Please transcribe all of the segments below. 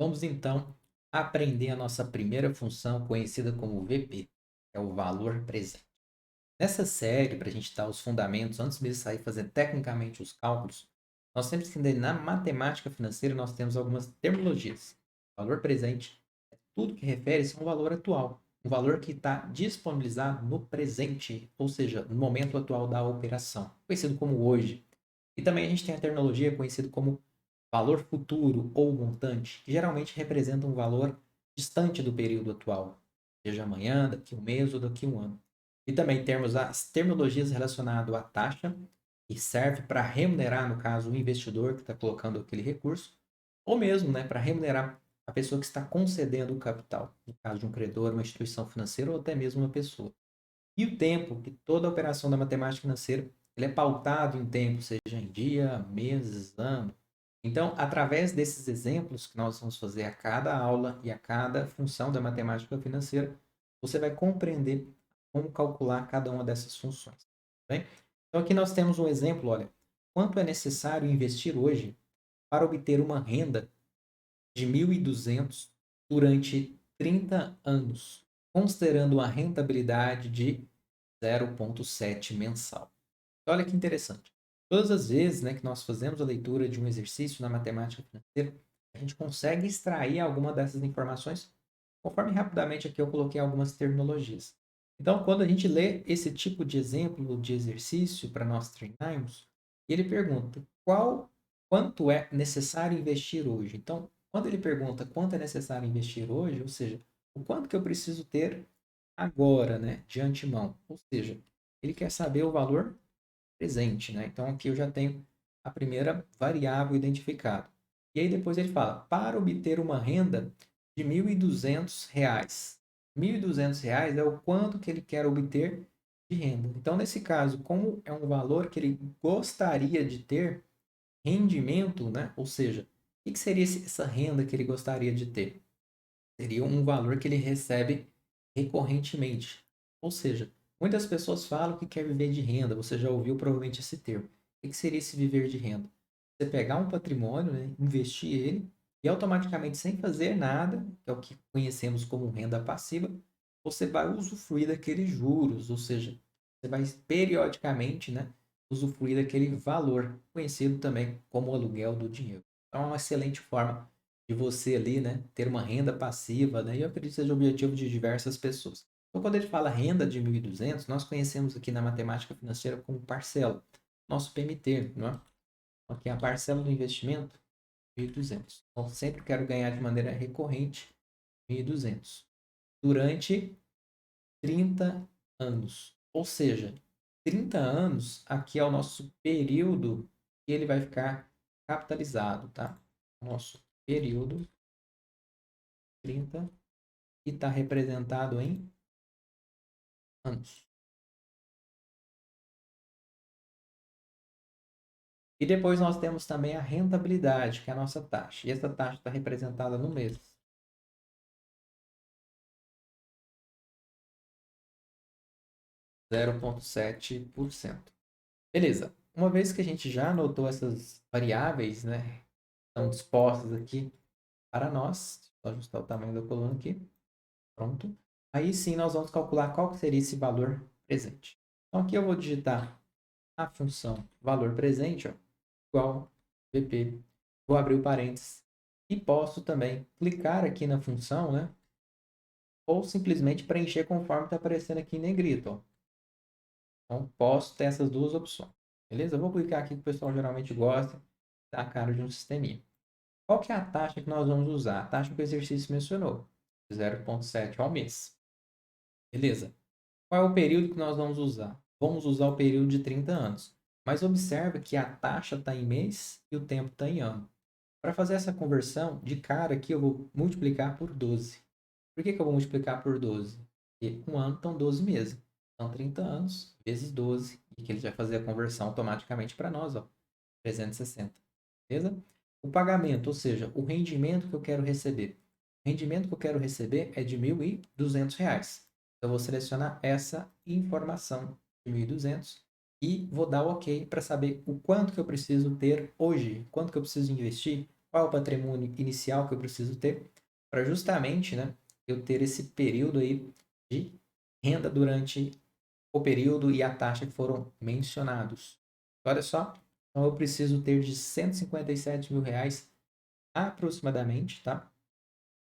Vamos então aprender a nossa primeira função, conhecida como VP, que é o valor presente. Nessa série, para a gente dar os fundamentos, antes mesmo de sair fazendo tecnicamente os cálculos, nós temos que entender na matemática financeira, nós temos algumas terminologias. Valor presente é tudo que refere-se a um valor atual, um valor que está disponibilizado no presente, ou seja, no momento atual da operação, conhecido como hoje. E também a gente tem a terminologia conhecida como valor futuro ou montante, que geralmente representa um valor distante do período atual, seja amanhã, daqui a um mês ou daqui a um ano. E também temos as terminologias relacionadas à taxa, que serve para remunerar, no caso, o investidor que está colocando aquele recurso, ou mesmo para remunerar a pessoa que está concedendo o capital, no caso de um credor, uma instituição financeira ou até mesmo uma pessoa. E o tempo, que toda operação da matemática financeira ele é pautado em tempo, seja em dia, meses, ano. Então, através desses exemplos que nós vamos fazer a cada aula e a cada função da matemática financeira, você vai compreender como calcular cada uma dessas funções. Tá bem? Então, aqui nós temos um exemplo, olha, quanto é necessário investir hoje para obter uma renda de 1.200 durante 30 anos, considerando uma rentabilidade de 0,7 mensal. Olha que interessante. Todas as vezes, que nós fazemos a leitura de um exercício na matemática financeira, a gente consegue extrair alguma dessas informações, conforme rapidamente aqui eu coloquei algumas terminologias. Então, quando a gente lê esse tipo de exemplo de exercício para nós treinarmos, ele pergunta quanto é necessário investir hoje. Então, quando ele pergunta quanto é necessário investir hoje, ou seja, o quanto que eu preciso ter agora, de antemão. Ou seja, ele quer saber o valor presente, Então aqui eu já tenho a primeira variável identificada. E aí depois ele fala, para obter uma renda de R$ 1.200. R$ 1.200 é o quanto que ele quer obter de renda. Então, nesse caso, como é um valor que ele gostaria de ter, rendimento, Ou seja, o que seria essa renda que ele gostaria de ter? Seria um valor que ele recebe recorrentemente. Ou seja, muitas pessoas falam que quer viver de renda. Você já ouviu provavelmente esse termo. O que seria esse viver de renda? Você pegar um patrimônio, investir ele e automaticamente, sem fazer nada, que é o que conhecemos como renda passiva, você vai usufruir daqueles juros, ou seja, você vai periodicamente, usufruir daquele valor, conhecido também como aluguel do dinheiro. Então, é uma excelente forma de você ali, ter uma renda passiva, e eu acredito que seja o objetivo de diversas pessoas. Então, quando ele fala renda de 1.200, nós conhecemos aqui na matemática financeira como parcela, nosso PMT, não é? Aqui é a parcela do investimento, 1.200. Então, sempre quero ganhar de maneira recorrente 1.200 durante 30 anos. Ou seja, 30 anos aqui é o nosso período que ele vai ficar capitalizado, tá? Nosso período 30 e está representado em anos. E depois nós temos também a rentabilidade, que é a nossa taxa. E essa taxa está representada no mês. 0,7%. Beleza. Uma vez que a gente já anotou essas variáveis, estão dispostas aqui para nós. Vou ajustar o tamanho da coluna aqui. Pronto. Aí sim nós vamos calcular qual que seria esse valor presente. Então aqui eu vou digitar a função valor presente, ó, igual VP. Vou abrir o parênteses. E posso também clicar aqui na função, ou simplesmente preencher conforme está aparecendo aqui em negrito. Ó. Então, posso ter essas duas opções. Beleza? Eu vou clicar aqui que o pessoal geralmente gosta da cara de um sisteminha. Qual que é a taxa que nós vamos usar? A taxa que o exercício mencionou. 0,7 ao mês. Beleza? Qual é o período que nós vamos usar? Vamos usar o período de 30 anos. Mas observe que a taxa está em mês e o tempo está em ano. Para fazer essa conversão, de cara aqui eu vou multiplicar por 12. Por que eu vou multiplicar por 12? Porque um ano são 12 meses. São 30 anos vezes 12. E que ele vai fazer a conversão automaticamente para nós, ó, 360. Beleza? O pagamento, ou seja, o rendimento que eu quero receber. O rendimento que eu quero receber é de R$ 1.200. Então, eu vou selecionar essa informação de 1.200 e vou dar o OK para saber o quanto que eu preciso ter hoje, quanto que eu preciso investir qual é o patrimônio inicial que eu preciso ter para justamente, né, eu ter esse período aí de renda durante o período e a taxa que foram mencionados. Olha só, então eu preciso ter de 157 mil reais aproximadamente, tá?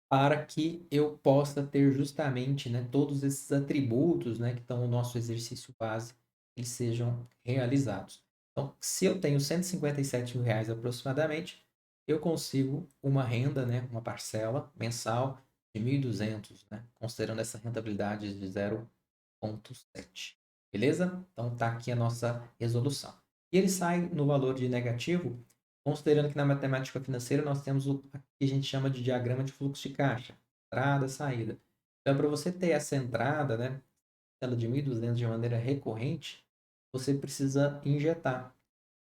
Para que eu possa ter justamente, né, todos esses atributos, né, que estão no nosso exercício base, eles sejam realizados. Então, se eu tenho 157 mil reais aproximadamente, eu consigo uma renda, né, uma parcela mensal de 1.200, né, considerando essa rentabilidade de 0,7. Beleza? Então, tá aqui a nossa resolução. E ele sai no valor de negativo, considerando que na matemática financeira nós temos o que a gente chama de diagrama de fluxo de caixa, entrada, saída. Então, para você ter essa entrada, né, ela de 1.200 de maneira recorrente, você precisa injetar,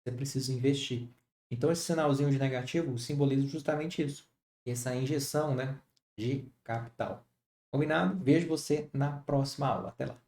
você precisa investir. Então, esse sinalzinho de negativo simboliza justamente isso, essa injeção, né, de capital. Combinado? Vejo você na próxima aula. Até lá.